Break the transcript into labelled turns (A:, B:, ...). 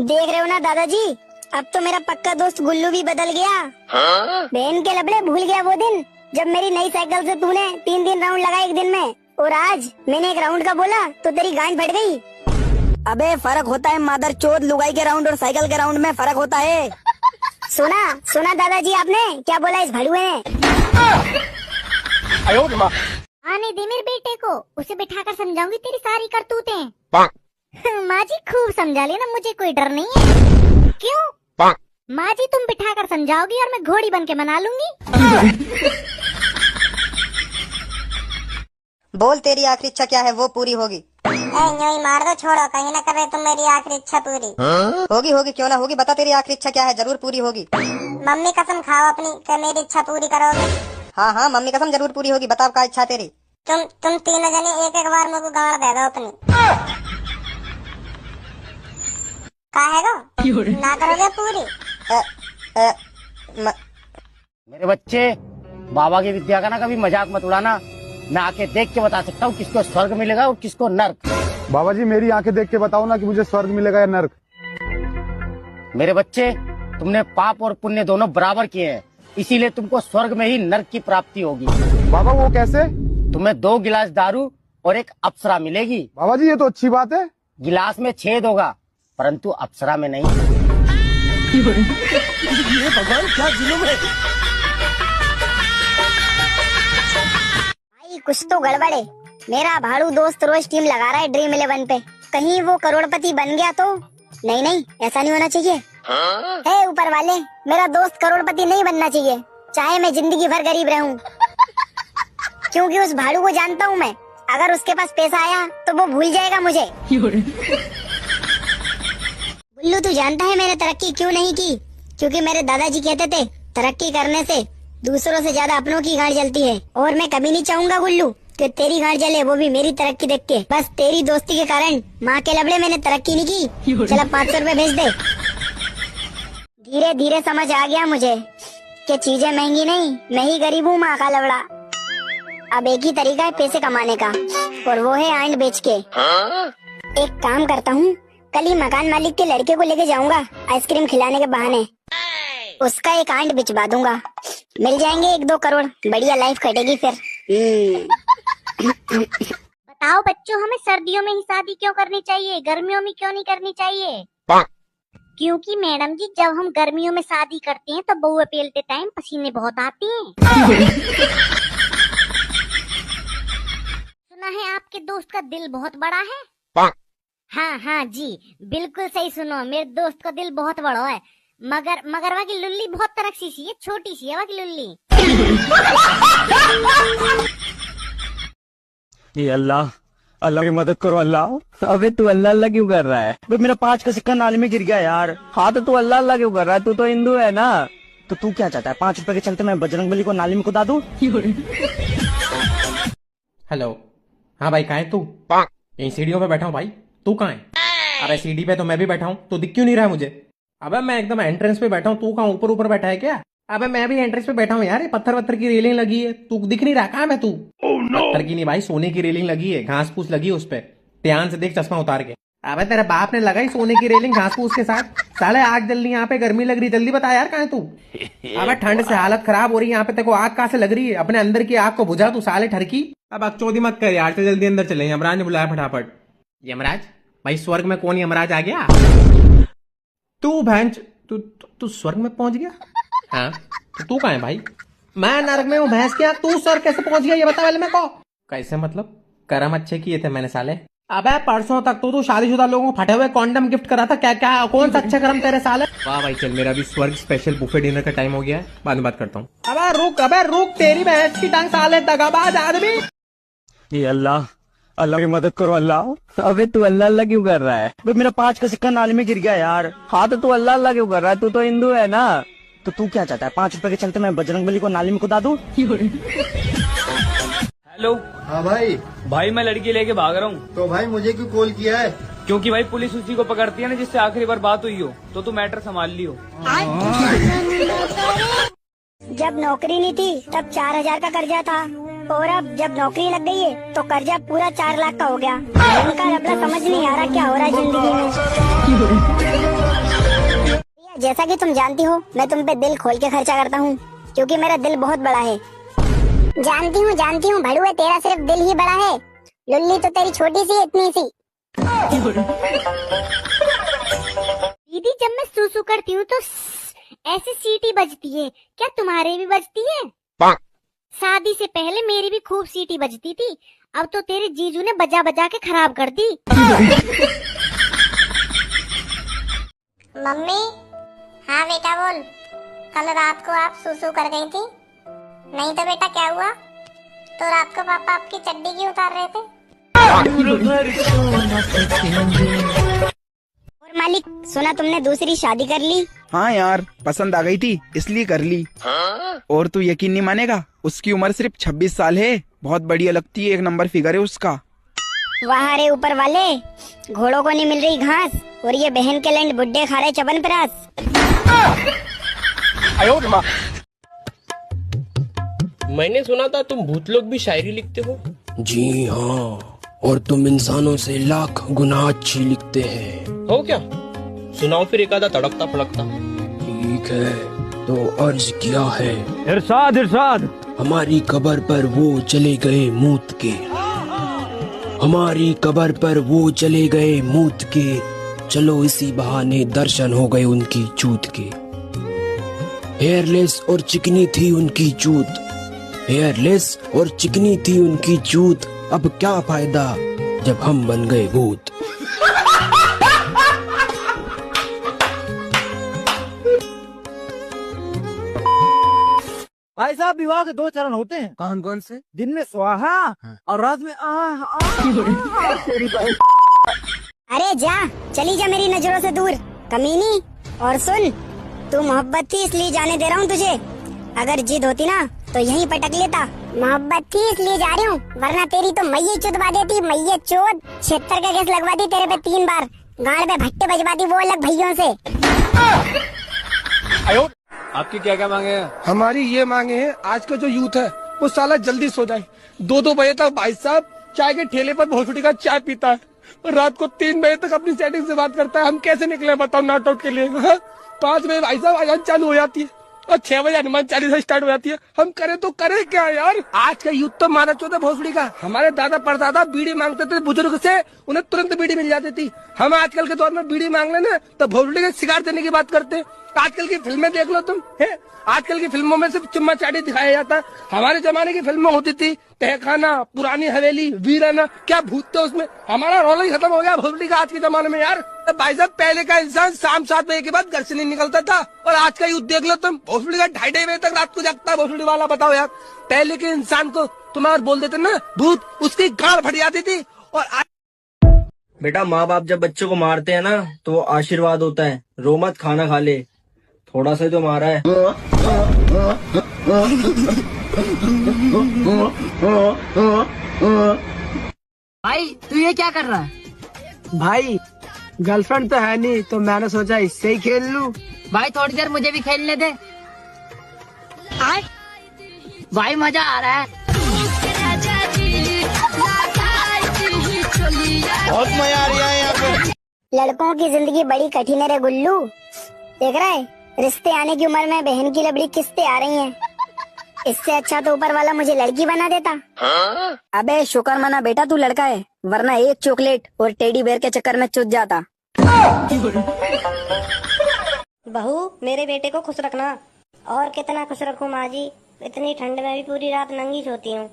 A: देख रहे हो ना दादाजी, अब तो मेरा पक्का दोस्त गुल्लू भी बदल गया। बहन के लबड़े, भूल गया वो दिन जब मेरी नई साइकिल से तूने 3 राउंड लगाए एक दिन में, और आज मैंने 1 राउंड का बोला तो तेरी गांड फट गई।
B: अबे फर्क होता है मादर चोद, लुगाई के राउंड और साइकिल के राउंड में फर्क होता है।
A: सुना दादाजी आपने क्या बोला इस भड़ुए ने?
C: आने दे मेरे बेटे को, उसे बिठाकर समझाऊंगी तेरी सारी करतूतें। माँ जी खूब समझा लेना, मुझे कोई डर नहीं है। क्यों? माँ जी तुम बिठाकर समझाओगी और मैं घोड़ी बन के मना लूंगी।
B: बोल तेरी आखिरी इच्छा क्या है, वो पूरी होगी।
D: मार दो, छोड़ो, कहीं ना करे तुम मेरी आखिरी इच्छा पूरी।
B: होगी क्यों ना होगी, बता तेरी आखिरी इच्छा क्या है, जरूर पूरी होगी।
D: मम्मी कसम खाओ अपनी कि मेरी इच्छा पूरी करोगे।
B: हाँ मम्मी कसम जरूर पूरी होगी, बताओ क्या इच्छा तेरी।
D: तुम तीनों जने एक बार मुझको गाड़ दे दो अपनी। काहेगो ना करोगे पूरी?
E: मेरे बच्चे, बाबा की विद्या का ना कभी मजाक मत उड़ाना। मैं आके देख के बता सकता हूँ किसको स्वर्ग मिलेगा और किसको नर्क।
F: बाबा जी मेरी आंखें देख के बताओ ना कि मुझे स्वर्ग मिलेगा या नर्क।
E: मेरे बच्चे, तुमने पाप और पुण्य दोनों बराबर किए हैं, इसीलिए तुमको स्वर्ग में ही नर्क की प्राप्ति होगी।
F: बाबा वो कैसे?
E: तुम्हें 2 गिलास दारू और एक अप्सरा मिलेगी।
F: बाबा जी ये तो अच्छी बात है।
E: गिलास में छेद होगा परंतु अप्सरा में नहीं। ये भगवान क्या जुल्म है।
A: भाई कुछ तो गड़बड़ है। मेरा भाड़ू दोस्त रोज टीम लगा रहा है ड्रीम 11 पे, कहीं वो करोड़पति बन गया तो? नहीं, ऐसा नहीं होना चाहिए। हे ऊपर वाले, मेरा दोस्त करोड़पति नहीं बनना चाहिए, चाहे मैं जिंदगी भर गरीब रहूं। क्योंकि उस भाड़ू को जानता हूँ मैं, अगर उसके पास पैसा आया तो वो भूल जाएगा मुझे। गुल्लू तू जानता है मैंने तरक्की क्यों नहीं की? क्योंकि मेरे दादाजी कहते थे तरक्की करने से दूसरों से ज्यादा अपनों की गांड जलती है, और मैं कभी नहीं चाहूंगा गुल्लू कि तेरी गांड जले, वो भी मेरी तरक्की देख के। बस तेरी दोस्ती के कारण माँ के लबड़े मैंने तरक्की नहीं की। चला 500 रुपए भेज दे। धीरे धीरे समझ आ गया मुझे कि चीजें महंगी नहीं, मैं ही गरीब हूँ माँ का लबड़ा। अब एक ही तरीका है पैसे कमाने का, और वो है आंड बेच के। एक काम करता हूँ, कल ही मकान मालिक के लड़के को लेके जाऊंगा आइसक्रीम खिलाने के बहाने, उसका एक आंड बिचवा दूंगा, मिल जाएंगे 1-2 करोड़, बढ़िया लाइफ कटेगी फिर।
C: बताओ बच्चों, हमें सर्दियों में ही शादी क्यों करनी चाहिए, गर्मियों में क्यों नहीं करनी चाहिए? क्योंकि मैडम जी जब हम गर्मियों में शादी करते हैं तो बउए पेलते टाइम पसीने बहुत आते हैं। सुना है आपके दोस्त का दिल बहुत बड़ा है। हाँ जी, बिल्कुल सही सुनो, मेरे दोस्त का दिल बहुत बड़ा है, मगर वहाँ की लुल्ली बहुत तरक्सी सी है, छोटी सी है वहाँ की लुल्ली।
E: ये अल्लाह की मदद करो अल्लाह। अबे तू अल्लाह क्यों कर रहा है? मेरा 5 का सिक्का नाली में गिर गया यार। हाँ तो तू अल्लाह क्यों कर रहा है? तू तो हिंदू है ना। तो तू क्या चाहता है, 5 रुपए के चलते मैं बजरंगबली को नाली में कुदा दूं?
G: हेलो, हाँ भाई कहाँ है तू? यहीं सीढ़ियों पे बैठा हूँ भाई, तू कहाँ है? अरे सीढ़ी पे तो मैं भी बैठा हूँ, तो दिख क्यों नहीं रहा है मुझे? अबे मैं एकदम एंट्रेंस पे बैठा हूँ, तू कहाँ ऊपर बैठा है क्या? अबे मैं भी एंट्रेंस पे बैठा हूँ यार, ये पत्थर की रेलिंग लगी है, तू दिख नहीं रहा, कहाँ है तू? पत्थर की नहीं भाई, सोने की रेलिंग लगी है, घास फूस लगी है उस पे, ध्यान से देख चश्मा उतार के। अबे तेरे बाप ने लगाई सोने की रेलिंग घास फूस के साथ, साले आग जल रही यहाँ पे, गर्मी लग रही, जल्दी बता यार कहाँ है तू? अबे ठंड से हालत खराब हो रही है यहाँ पे, तेरे को आग कहाँ से लग रही है? अपने अंदर की आग को बुझा तू साले ठरकी। अब बकचोदी मत कर यार, चल जल्दी अंदर चले, यमराज ने बुलाया फटाफट। यमराज भाई, स्वर्ग में कौन यमराज आ गया? तू भैंस, तू स्वर्ग में पहुंच गया? हाँ तो तू कहाँ है भाई? मैं नरक में हूँ भैंस क्या, तू स्वर्ग कैसे पहुंच गया ये बता पहले मेरे को। कैसे मतलब? कर्म अच्छे किए थे मैंने साले। अबे परसों तक तो तू शादीशुदा लोगों को फटे हुए कॉन्डम गिफ्ट करा था, क्या कौन सा अच्छे कर्म तेरे साले? वाह भाई, चल मेरा भी स्वर्ग स्पेशल बुफे डिनर का टाइम हो गया है, बाद में बात करता हूँ। अबे रुक तेरी भैंस की टांग साले, दगाबाज आदमी।
E: ये अल्लाह की मदद करो अल्लाह। अबे तू अल्लाह क्यों कर रहा है? मेरा 5 का सिक्का नाली में गिर गया यार। हाँ तो तू अल्लाह क्यों कर रहा है? तू तो हिंदू है ना। तो तू क्या चाहता है, 5 रुपए के चलते मैं बजरंगबली को नाली में कुदा दूं?
H: हेलो।
I: हाँ भाई
H: मैं लड़की लेके भाग रहा हूँ।
I: तो भाई मुझे क्यों कॉल किया है?
H: क्योंकि भाई पुलिस उसी को पकड़ती है ना जिससे आखिरी बार बात हुई हो, तो तू मैटर संभाल लियो।
A: जब नौकरी नहीं थी तब 4000 का कर्जा था, और अब जब नौकरी लग गई है तो कर्जा पूरा 4 लाख का हो गया। इनका लफड़ा समझ नहीं आ रहा क्या हो रहा है जिंदगी में। जैसा कि तुम जानती हो मैं तुम पे दिल खोल के खर्चा करता हूँ, क्योंकि मेरा दिल बहुत बड़ा है।
D: जानती हूँ भड़ुआ, तेरा सिर्फ दिल ही बड़ा है। लुल्ली तो तेरी छोटी सी इतनी सी।
C: दीदी जब मैं सूसू करती हूँ तो ऐसी सीटी बजती है, क्या तुम्हारे भी बजती है? शादी से पहले मेरी भी खूब सीटी बजती थी, अब तो तेरे जीजू ने बजा बजा के खराब कर दी।
D: मम्मी, हाँ बेटा बोल। कल रात को आप सूसू कर गई थी? नहीं तो बेटा क्या हुआ? तो रात को पापा आपकी चड्डी क्यों उतार रहे थे?
A: और मालिक, सुना तुमने दूसरी शादी कर ली?
J: हाँ यार, पसंद आ गई थी इसलिए कर ली। और तू यकीन नहीं मानेगा, उसकी उम्र सिर्फ 26 साल है। बहुत बढ़िया लगती है, एक नंबर फिगर है उसका।
A: वाह रे ऊपर वाले, घोड़ों को नहीं मिल रही घास और ये बहन के लैंड बुड्ढे खा रहे चवनप्राश।
K: मैंने सुना था तुम भूत लोग भी शायरी लिखते हो।
L: जी हाँ, और तुम इंसानों से लाख गुना अच्छी लिखते हैं।
K: हो क्या? सुनाओ फिर एक आधा तड़कता फड़कता।
L: ठीक है, तो अर्ज किया है।
E: इरशाद इरशाद।
L: हमारी कब्र पर वो चले गए मूत के, हमारी कब्र पर वो चले गए मूत के, चलो इसी बहाने दर्शन हो गए उनकी चूत के। हेयरलेस और चिकनी थी उनकी चूत, हेयरलेस और चिकनी थी उनकी चूत, अब क्या फायदा जब हम बन गए भूत।
E: भाई साहब, विवाह के 2 चरण होते हैं। कौन कौन से? दिन में स्वाहा और रात में
A: अरे जा, चली जा मेरी नजरों से दूर कमीनी। और सुन, तू मोहब्बत थी इसलिए जाने दे रहा हूँ तुझे, अगर जिद होती ना तो यहीं पटक लेता।
D: मोहब्बत थी इसलिए जा रही हूँ, वरना तेरी तो मैये चुदवा देती। मैये चोद 76 का केस लगवा दी तेरे पे 3 बार, गाड़ पे भट्टे बजवा दी वो अलग भैयों से।
H: आपकी क्या क्या मांगे हैं?
M: हमारी ये मांगे हैं, आज का जो यूथ है वो साला जल्दी सो जाए। 2-2 बजे तक भाई साहब चाय के ठेले पर भोसड़ी का चाय पीता है, और रात को 3 बजे तक अपनी सेटिंग से बात करता है। हम कैसे निकले बताओ नॉट आउट के लिए? 5 बजे भाई साहब अजान चालू हो जाती है और 6 बजे हनुमान चालीसा स्टार्ट हो जाती है। हम करें तो करें क्या यार? आज का यूथ तो मारा चौथा भोसड़ी का। हमारे दादा परदादा बीड़ी मांगते थे बुजुर्ग से, उन्हें तुरंत बीड़ी मिल जाती थी। हम आजकल के दौर में बीड़ी मांग लेना तो भोसड़ी के शिकार देने की बात करते हैं। आजकल की फिल्में देख लो तुम, है आजकल की फिल्मों में सिर्फ चुम्मा चाटी दिखाया जाता है। हमारे जमाने की फिल्में होती थी तहखाना, पुरानी हवेली, वीराना, क्या भूत थे उसमें। हमारा रौला ही खत्म हो गया भोसड़ी का आज के जमाने में यार। भाई साहब, पहले का इंसान शाम 7 बजे के बाद घर से नहीं निकलता था, और आज का यूथ देख लो तुम, भोसड़ी का 2:30 बजे तक रात को जागता है भोसड़ी वाला। बताओ यार, पहले के इंसान को तुम और बोल देते ना भूत, उसकी गाड़ फट जाती थी। और
E: बेटा, माँ बाप जब बच्चों को मारते हैं ना तो वो आशीर्वाद होता है। रो मत, खाना खा ले, थोड़ा सा तो मारा है।
B: भाई तू ये क्या कर रहा है? भाई गर्लफ्रेंड तो है नहीं, तो मैंने सोचा इससे ही खेल लूं। भाई थोड़ी देर मुझे भी खेलने दे। भाई मजा आ रहा है।
J: बहुत मजा आ रहा है यहाँ पे।
A: लड़कों की जिंदगी बड़ी कठिन है रे गुल्लू, देख रहा है? रिश्ते आने की उम्र में बहन की लबड़ी किस्तें आ रही हैं। इससे अच्छा तो ऊपर वाला मुझे लड़की बना देता।
B: अबे शुक्र मना बेटा तू लड़का है, वरना एक चॉकलेट और टेडी बेयर के चक्कर में चुत जाता।
D: बहू, मेरे बेटे को खुश रखना। और कितना खुश रखूं माँ जी, इतनी ठंड में भी पूरी रात नंगी सोती हूँ।